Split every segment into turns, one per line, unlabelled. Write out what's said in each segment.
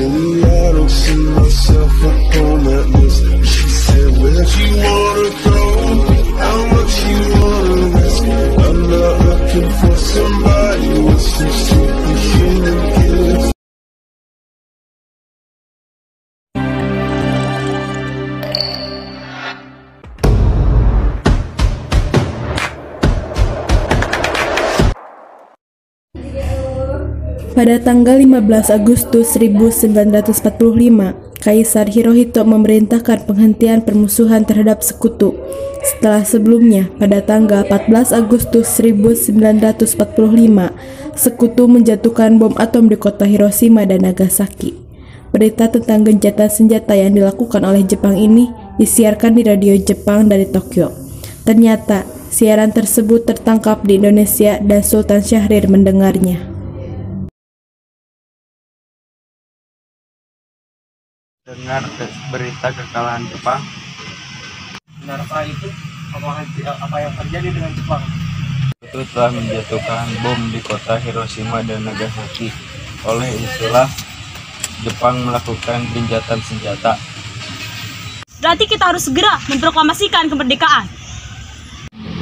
really, I don't see myself upon that list. She said, where'd you wanna go? How much you wanna risk? I'm not looking for somebody with some superhuman gifts.
Pada tanggal 15 Agustus 1945, Kaisar Hirohito memerintahkan penghentian permusuhan terhadap sekutu. Setelah sebelumnya, pada tanggal 14 Agustus 1945, sekutu menjatuhkan bom atom di kota Hiroshima dan Nagasaki. Berita tentang gencatan senjata yang dilakukan oleh Jepang ini disiarkan di radio Jepang dari Tokyo. Ternyata, siaran tersebut tertangkap di Indonesia dan Sultan Syahrir mendengarnya.
Dengar berita kekalahan Jepang.
Benarkah itu? Apa yang terjadi dengan Jepang?
Itu telah menjatuhkan bom di kota Hiroshima dan Nagasaki. Oleh itulah Jepang melakukan gencatan senjata.
Berarti kita harus segera memproklamasikan kemerdekaan.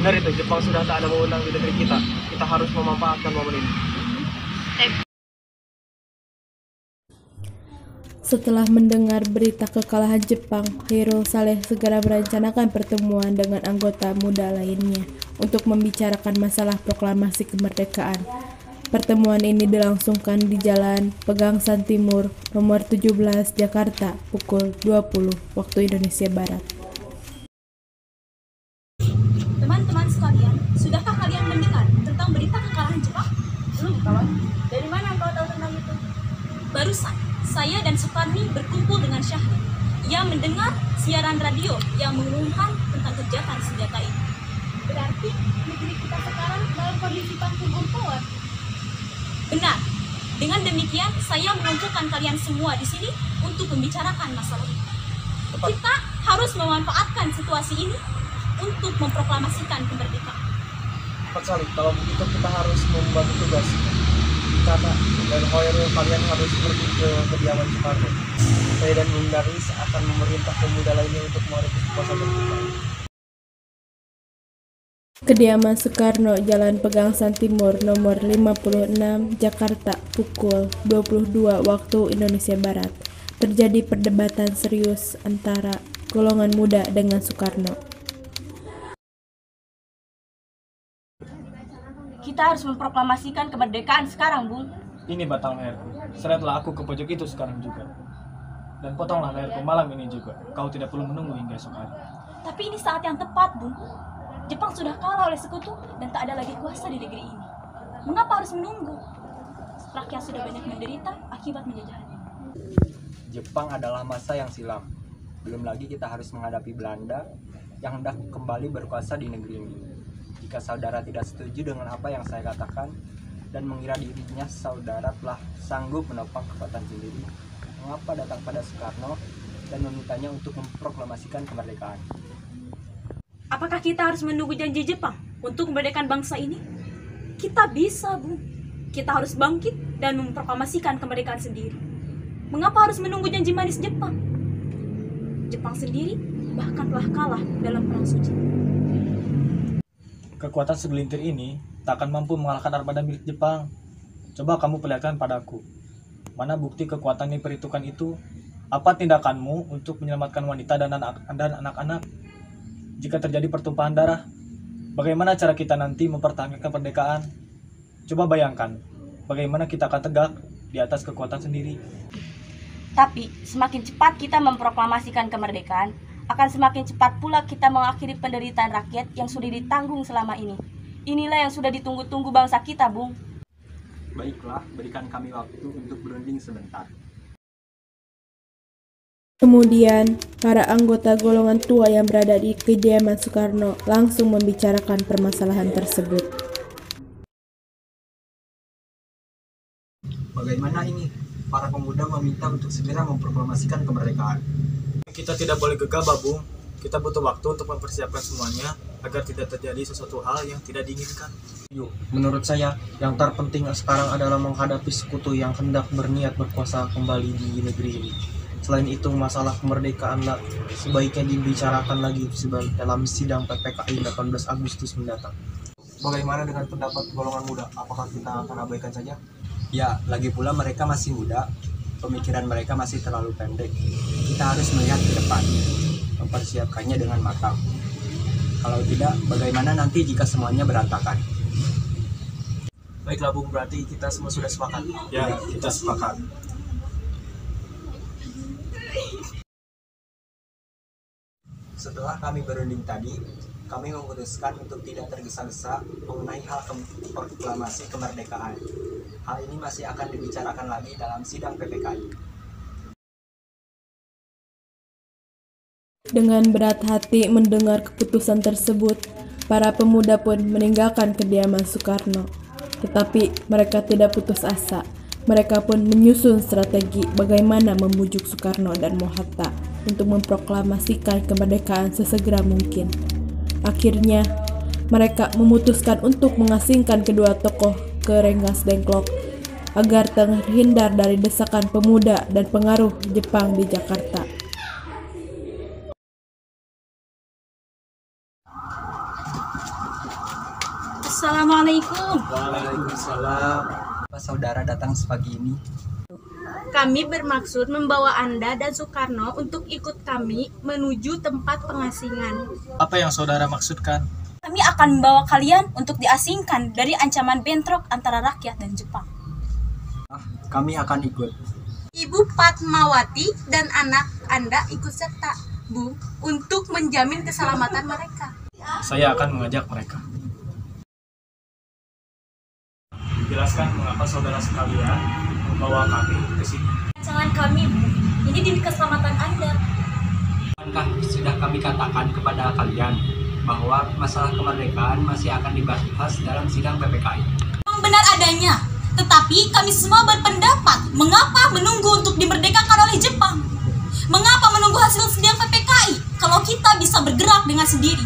Benar itu, Jepang sudah tak ada wewenang di negeri kita. Kita harus memanfaatkan momen ini.
Setelah mendengar berita kekalahan Jepang, Hairul Saleh segera merencanakan pertemuan dengan anggota muda lainnya untuk membicarakan masalah proklamasi kemerdekaan. Pertemuan ini dilangsungkan di Jalan Pegangsaan Timur, nomor 17, Jakarta, pukul 20 waktu Indonesia Barat.
Teman-teman sekalian, sudahkah kalian mendengar tentang berita kekalahan Jepang? Belum, kawan. Dari mana engkau tahu tentang itu? Barusan, saya dan Sukarni berkumpul dengan Syahrir. Ia mendengar siaran radio yang mengumumkan tentang gencatan senjata ini. Berarti negeri kita sekarang dalam kondisi panggung power. Benar. Dengan demikian, saya mengumpulkan kalian semua di sini untuk membicarakan masalah ini. Kita harus memanfaatkan situasi ini untuk memproklamasikan kemerdekaan.
Cepat sekali, kalau begitu kita harus membagi tugas. Karena dan Hoirul kalian harus pergi ke kediaman Soekarno. Saya dan Bung Darwis akan memerintah pemuda lainnya untuk merebut kekuasaan kita.
Kediaman Soekarno, Jalan Pegangsaan Timur, nomor 56, Jakarta, pukul 22 waktu Indonesia Barat. Terjadi perdebatan serius antara golongan muda dengan Soekarno.
Kita harus memproklamasikan kemerdekaan sekarang, Bung.
Ini batang leherku. Seretlah aku ke pojok itu sekarang juga. Dan potonglah leherku malam ini juga. Kau tidak perlu menunggu hingga esok hari.
Tapi ini saat yang tepat, Bung. Jepang sudah kalah oleh sekutu dan tak ada lagi kuasa di negeri ini. Mengapa harus menunggu? Rakyat sudah banyak menderita akibat menjajahnya.
Jepang adalah masa yang silam. Belum lagi kita harus menghadapi Belanda yang hendak kembali berkuasa di negeri ini. Jika saudara tidak setuju dengan apa yang saya katakan dan mengira dirinya saudara telah sanggup menopang kekuatan sendiri, mengapa datang pada Soekarno dan memintanya untuk memproklamasikan kemerdekaan?
Apakah kita harus menunggu janji Jepang untuk kemerdekaan bangsa ini? Kita bisa, Bung. Kita harus bangkit dan memproklamasikan kemerdekaan sendiri. Mengapa harus menunggu janji manis Jepang? Jepang sendiri bahkan telah kalah dalam perang suci.
Kekuatan segelintir ini tak akan mampu mengalahkan armada milik Jepang. Coba kamu perlihatkan padaku. Mana bukti kekuatan yang diperhitungkan itu? Apa tindakanmu untuk menyelamatkan wanita dan anak-anak? Jika terjadi pertumpahan darah, bagaimana cara kita nanti mempertahankan kemerdekaan? Coba bayangkan, bagaimana kita akan tegak di atas kekuatan sendiri.
Tapi semakin cepat kita memproklamasikan kemerdekaan, akan semakin cepat pula kita mengakhiri penderitaan rakyat yang sudah ditanggung selama ini. Inilah yang sudah ditunggu-tunggu bangsa kita, Bung.
Baiklah, berikan kami waktu untuk berunding sebentar.
Kemudian, para anggota golongan tua yang berada di kediaman Soekarno langsung membicarakan permasalahan tersebut.
Bagaimana ini? Para pemuda meminta untuk segera memproklamasikan kemerdekaan.
Kita tidak boleh gegabah, Bung. Kita butuh waktu untuk mempersiapkan semuanya agar tidak terjadi sesuatu hal yang tidak diinginkan. Menurut saya, yang terpenting sekarang adalah menghadapi sekutu yang hendak berniat berkuasa kembali di negeri ini. Selain itu, masalah kemerdekaan sebaiknya dibicarakan lagi dalam sidang PPKI 18 Agustus mendatang. Bagaimana dengan pendapat golongan muda? Apakah kita akan abaikan saja?
Ya, lagi pula mereka masih muda, pemikiran mereka masih terlalu pendek. Kita harus melihat ke depan, mempersiapkannya dengan matang. Kalau tidak, bagaimana nanti jika semuanya berantakan?
Baiklah Bung, berarti kita semua sudah sepakat.
Ya, kita sepakat. Setelah kami berunding tadi, kami memutuskan untuk tidak tergesa-gesa mengenai hal proklamasi kemerdekaan. Hal ini masih akan dibicarakan lagi dalam sidang PPKI.
Dengan berat hati mendengar keputusan tersebut, para pemuda pun meninggalkan kediaman Soekarno. Tetapi mereka tidak putus asa. Mereka pun menyusun strategi bagaimana membujuk Soekarno dan Mohatta untuk memproklamasikan kemerdekaan sesegera mungkin. Akhirnya, mereka memutuskan untuk mengasingkan kedua tokoh ke Rengas Dengklok agar terhindar dari desakan pemuda dan pengaruh Jepang di Jakarta.
Assalamualaikum.
Waalaikumsalam. Apa saudara datang sepagi ini?
Kami bermaksud membawa Anda dan Soekarno untuk ikut kami menuju tempat pengasingan.
Apa yang saudara maksudkan?
Kami akan membawa kalian untuk diasingkan dari ancaman bentrok antara rakyat dan Jepang.
Kami akan ikut.
Ibu Fatmawati dan anak Anda ikut serta, Bu, untuk menjamin keselamatan mereka.
Saya akan mengajak mereka. Jelaskan mengapa saudara sekalian membawa kami ke sini.
Jangan kami, Bu. Ini demi keselamatan Anda.
Bukankah sudah kami katakan kepada kalian bahwa masalah kemerdekaan masih akan dibahas dalam sidang PPKI?
Memang benar adanya, tetapi kami semua berpendapat mengapa menunggu untuk dimerdekakan oleh Jepang? Mengapa menunggu hasil sidang PPKI kalau kita bisa bergerak dengan sendiri?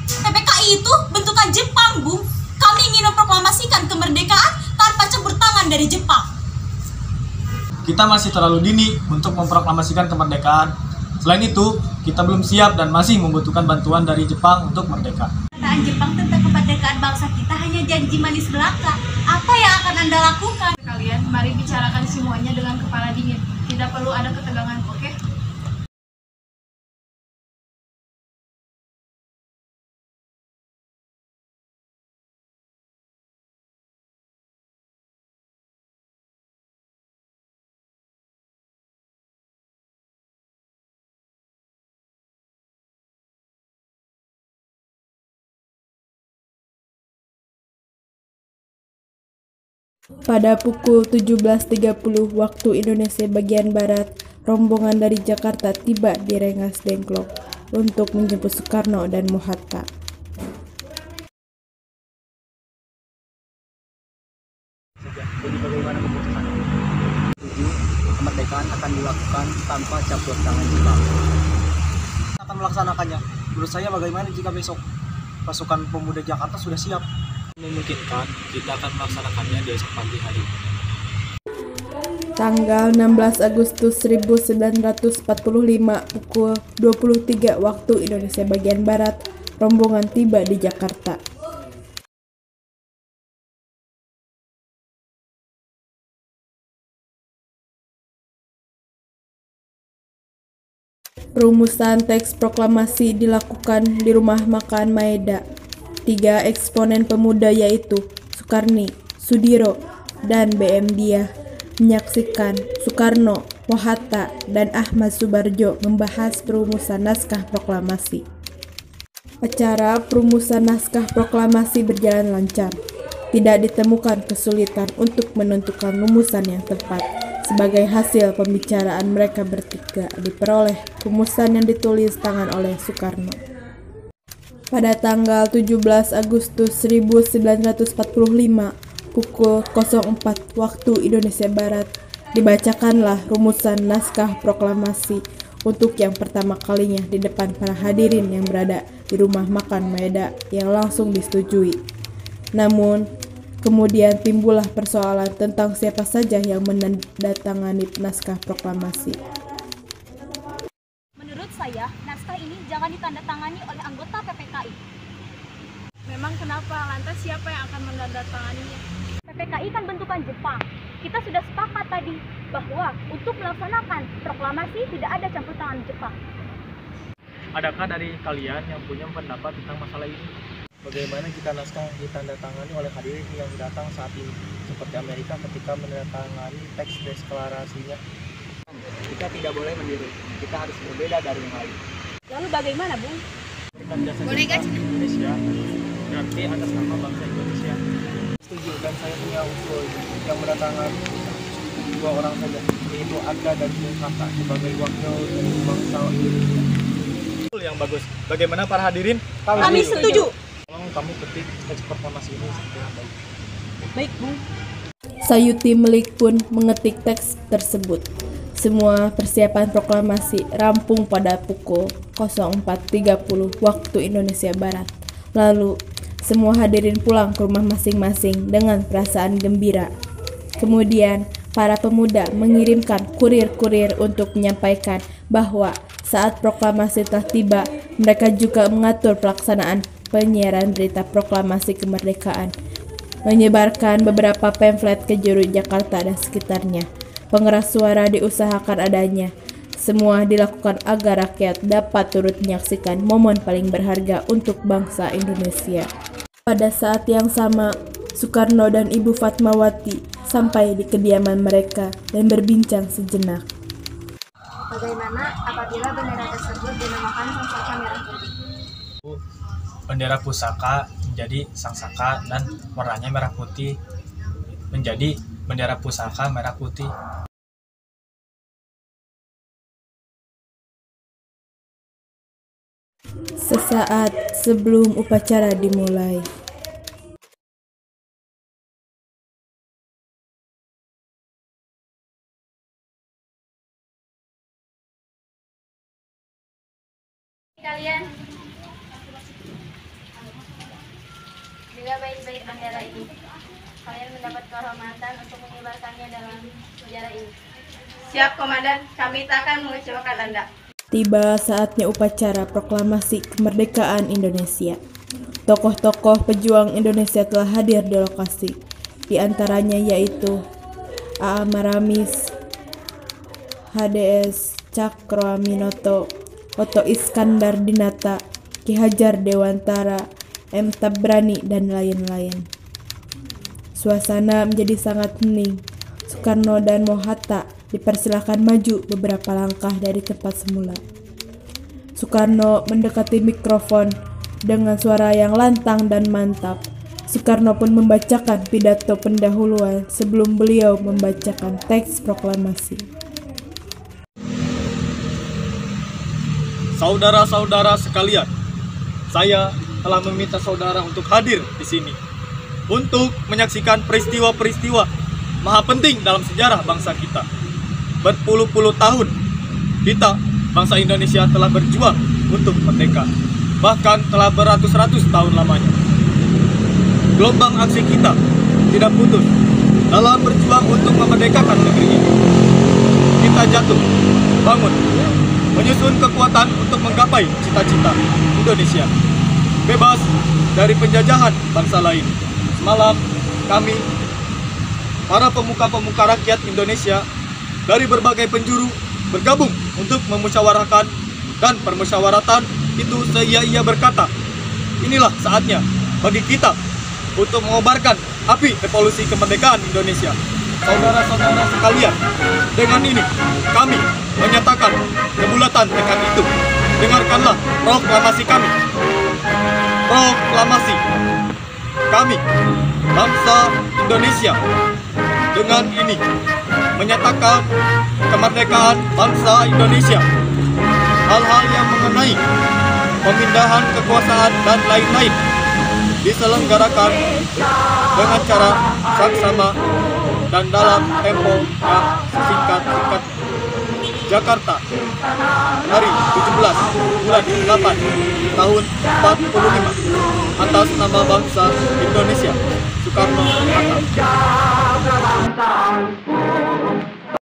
PPKI itu bentukan Jepang, Bu. Kami ingin memproklamasikan kemerdekaan tanpa campur tangan dari Jepang.
Kita masih terlalu dini untuk memproklamasikan kemerdekaan. Selain itu, kita belum siap dan masih membutuhkan bantuan dari Jepang untuk merdeka.
Pernyataan Jepang tentang kemerdekaan bangsa kita hanya janji manis belaka. Apa yang akan Anda lakukan?
Kalian, mari bicarakan semuanya dengan kepala dingin. Tidak perlu ada ketegangan, oke?
Pada pukul 17.30 waktu Indonesia bagian Barat, rombongan dari Jakarta tiba di Rengas Dengklok untuk menjemput Soekarno dan Mohatta.
Jadi bagaimana keputusan? Kemerdekaan akan dilakukan tanpa campur tangan Jepang.
Kita akan melaksanakannya. Menurut saya bagaimana jika besok pasukan pemuda Jakarta sudah siap? Memungkinkan kita akan melaksanakannya di esok pagi hari.
Tanggal 16 Agustus 1945 pukul 23 waktu Indonesia bagian Barat, rombongan tiba di Jakarta. Perumusan teks proklamasi dilakukan di Rumah Makan Maeda. 3 eksponen pemuda yaitu Soekarni, Sudiro, dan BM Diah menyaksikan Soekarno, Mohatta, dan Ahmad Subarjo membahas perumusan naskah proklamasi. Acara perumusan naskah proklamasi berjalan lancar. Tidak ditemukan kesulitan untuk menentukan rumusan yang tepat. Sebagai hasil pembicaraan mereka bertiga diperoleh rumusan yang ditulis tangan oleh Soekarno. Pada tanggal 17 Agustus 1945 pukul 04 waktu Indonesia Barat, dibacakanlah rumusan naskah proklamasi untuk yang pertama kalinya di depan para hadirin yang berada di Rumah Makan Maeda yang langsung disetujui. Namun, kemudian timbullah persoalan tentang siapa saja yang menandatangani naskah proklamasi.
Menurut saya, naskah ini jangan ditandatangani oleh anggota PPKI.
Memang kenapa? Lantas siapa yang akan menandatanganinya?
PPKI kan bentukan Jepang. Kita sudah sepakat tadi bahwa untuk melaksanakan proklamasi tidak ada campur tangan Jepang.
Adakah dari kalian yang punya pendapat tentang masalah ini? Bagaimana jika naskah ditandatangani oleh hadirin yang datang saat ini, seperti Amerika ketika menandatangani teks deklarasinya?
Kita tidak boleh meniru, kita harus berbeda dari yang lain.
Lalu bagaimana, Bung?
Berikan jasa Jepang Indonesia berarti atas nama bangsa Indonesia. Setuju, dan saya punya usul yang mendatangkan 2 orang saja, yaitu Anda dan Bung Kakak sebagai wakil dari bangsa Indonesia. Yang bagus. Bagaimana para hadirin?
Kami setuju.
Tolong kamu ketik teks proklamasi ini secara baik.
Baik, Bung.
Sayuti Melik pun mengetik teks tersebut. Semua persiapan proklamasi rampung pada pukul 04.30 waktu Indonesia Barat. Lalu, semua hadirin pulang ke rumah masing-masing dengan perasaan gembira. Kemudian, para pemuda mengirimkan kurir-kurir untuk menyampaikan bahwa saat proklamasi telah tiba, mereka juga mengatur pelaksanaan penyiaran berita proklamasi kemerdekaan, menyebarkan beberapa pamflet ke juru Jakarta dan sekitarnya. Pengeras suara diusahakan adanya. Semua dilakukan agar rakyat dapat turut menyaksikan momen paling berharga untuk bangsa Indonesia. Pada saat yang sama, Soekarno dan Ibu Fatmawati sampai di kediaman mereka dan berbincang sejenak.
Bagaimana apabila bendera tersebut dinamakan sangsaka merah putih?
Bendera pusaka menjadi sangsaka dan warnanya merah putih menjadi bendera pusaka merah putih.
Sesaat sebelum upacara dimulai.
Kalian juga baik-baik bendera ini. Kalian mendapat kehormatan untuk menyebarkannya dalam sejarah ini. Siap, Komandan. Kami tak akan mengecewakan Anda.
Tiba saatnya upacara proklamasi kemerdekaan Indonesia. Tokoh-tokoh pejuang Indonesia telah hadir di lokasi. Di antaranya yaitu A.A. Maramis, HDS Cakroaminoto, Oto Iskandar Dinata, Ki Hajar Dewantara, M. Tabrani, dan lain-lain. Suasana menjadi sangat hening. Soekarno dan Mohatta dipersilakan maju beberapa langkah dari tempat semula. Soekarno mendekati mikrofon dengan suara yang lantang dan mantap. Soekarno pun membacakan pidato pendahuluan sebelum beliau membacakan teks proklamasi.
Saudara-saudara sekalian, saya telah meminta saudara untuk hadir di sini untuk menyaksikan peristiwa-peristiwa maha penting dalam sejarah bangsa kita. Berpuluh-puluh tahun kita, bangsa Indonesia, telah berjuang untuk merdeka, bahkan telah beratus-ratus tahun lamanya. Gelombang aksi kita tidak putus dalam berjuang untuk memerdekakan negeri ini. Kita jatuh, bangun, menyusun kekuatan untuk menggapai cita-cita Indonesia bebas dari penjajahan bangsa lain. Semalam kami, para pemuka-pemuka rakyat Indonesia dari berbagai penjuru, bergabung untuk memusyawarahkan, dan permusyawaratan itu seia-ia berkata, inilah saatnya bagi kita untuk mengobarkan api revolusi kemerdekaan Indonesia. Saudara-saudara sekalian, dengan ini kami menyatakan kebulatan tekad itu. Dengarkanlah proklamasi kami. Proklamasi kami, bangsa Indonesia, dengan ini menyatakan kemerdekaan bangsa Indonesia. Hal-hal yang mengenai pemindahan kekuasaan dan lain-lain diselenggarakan dengan cara saksama dan dalam tempo yang sesingkat-singkat. Jakarta, hari 17 bulan 8 tahun 45, atas nama bangsa Indonesia, Soekarno-Hatta.